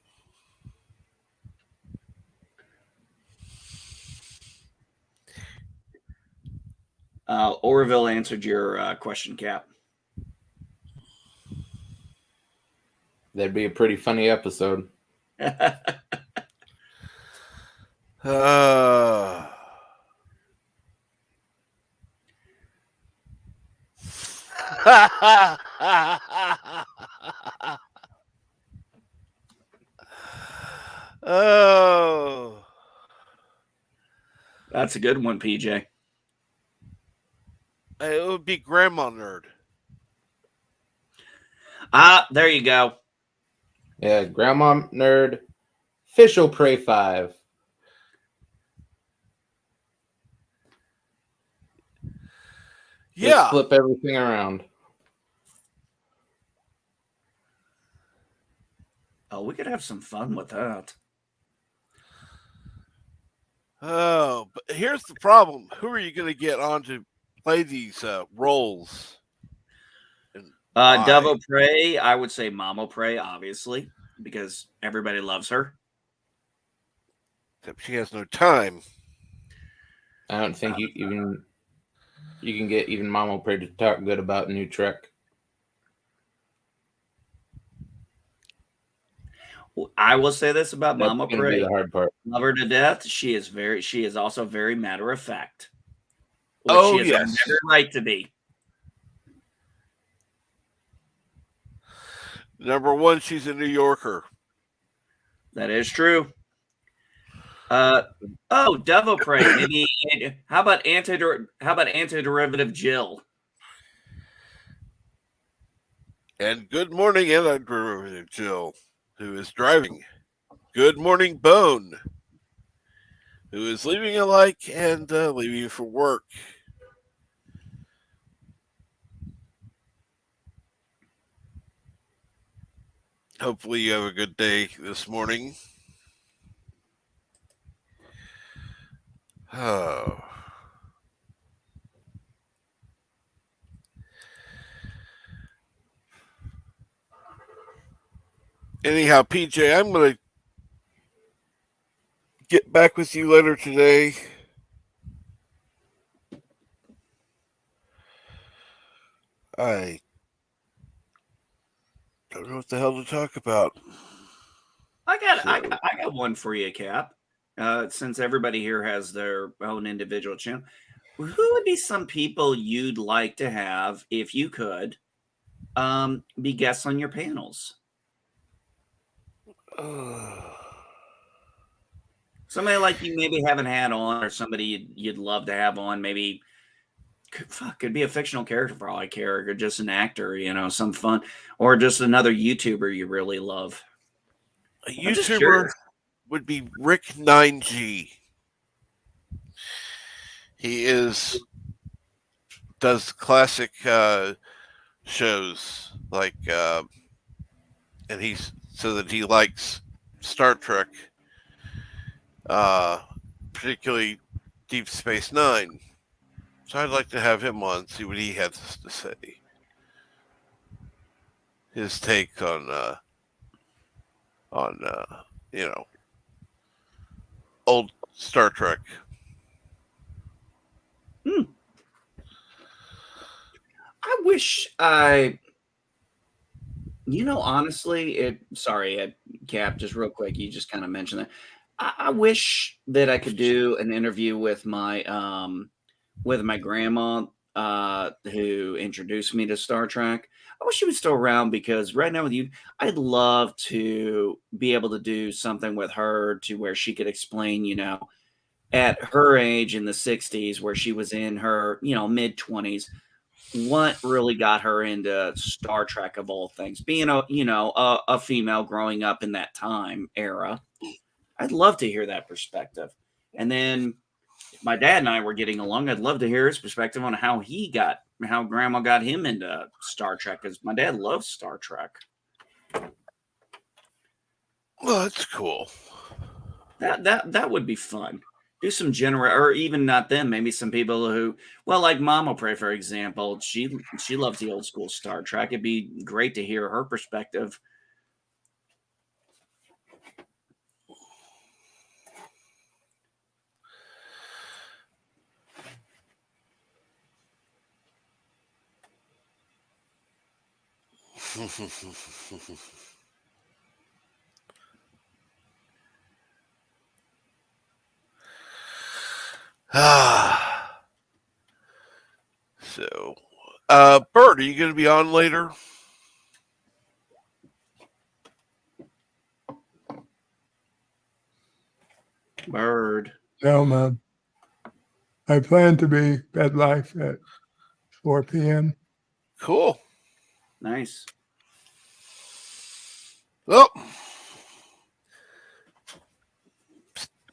Orville answered your question, Cap. That'd be a pretty funny episode. Oh, That's a good one, PJ. it would be Grandma Nerd. There you go. Yeah, Grandma Nerd, Official Prey 5. Yeah. Just flip everything around. Oh, we could have some fun with that. Oh, but here's the problem. Who are you going to get on to play these roles? Devo Prey, I would say Mama Prey, obviously, because everybody loves her. Except she has no time. I don't think you can get even Mama Prey to talk good about New Trek. I will say this about That's Mama going to be Prey. the hard part. Love her to death. She is also very matter of fact. Which Oh, she has yes. every right to be. Number one, she's a New Yorker. That is true. Devil Prey. Maybe how about antiderivative Jill? And good morning, antiderivative Jill, who is driving. Good morning, Bone, who is leaving a like and leaving for work. Hopefully you have a good day this morning. Oh. Anyhow, PJ, I'm going to get back with you later today. I don't know what the hell to talk about. I got one for you, Cap. Since everybody here has their own individual channel, who would be some people you'd like to have, if you could, be guests on your panels? Somebody like you maybe haven't had on, or somebody you'd love to have on. Maybe could be a fictional character for all I care, or just an actor, some fun, or just another YouTuber you really love. A YouTuber would be Rick 9G. He does classic shows like, and he likes Star Trek, particularly Deep Space Nine. So I'd like to have him on, see what he has to say. His take on old Star Trek. I wish honestly, Cap, just real quick, you just kind of mentioned that. I wish that I could do an interview with my grandma, who introduced me to Star Trek. I wish she was still around because right now with you, I'd love to be able to do something with her to where she could explain, at her age in the 60s, where she was in her, mid 20s, what really got her into Star Trek of all things, being a female growing up in that time era. I'd love to hear that perspective. And then if my dad and I were getting along, I'd love to hear his perspective on how grandma got him into Star Trek, because my dad loves Star Trek. Well, that's cool. That would be fun. Do some or even not them, maybe some people who, well, like Mama Pray, for example, she loves the old school Star Trek. It'd be great to hear her perspective. So, Bert, are you going to be on later? Bird. No, Mom. I plan to be bed life at 4 p.m. Cool. Nice. Well,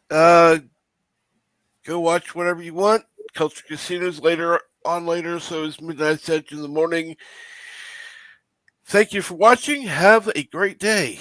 go watch whatever you want. Culture Casinos later, so it's Midnight Edge in the morning. Thank you for watching. Have a great day.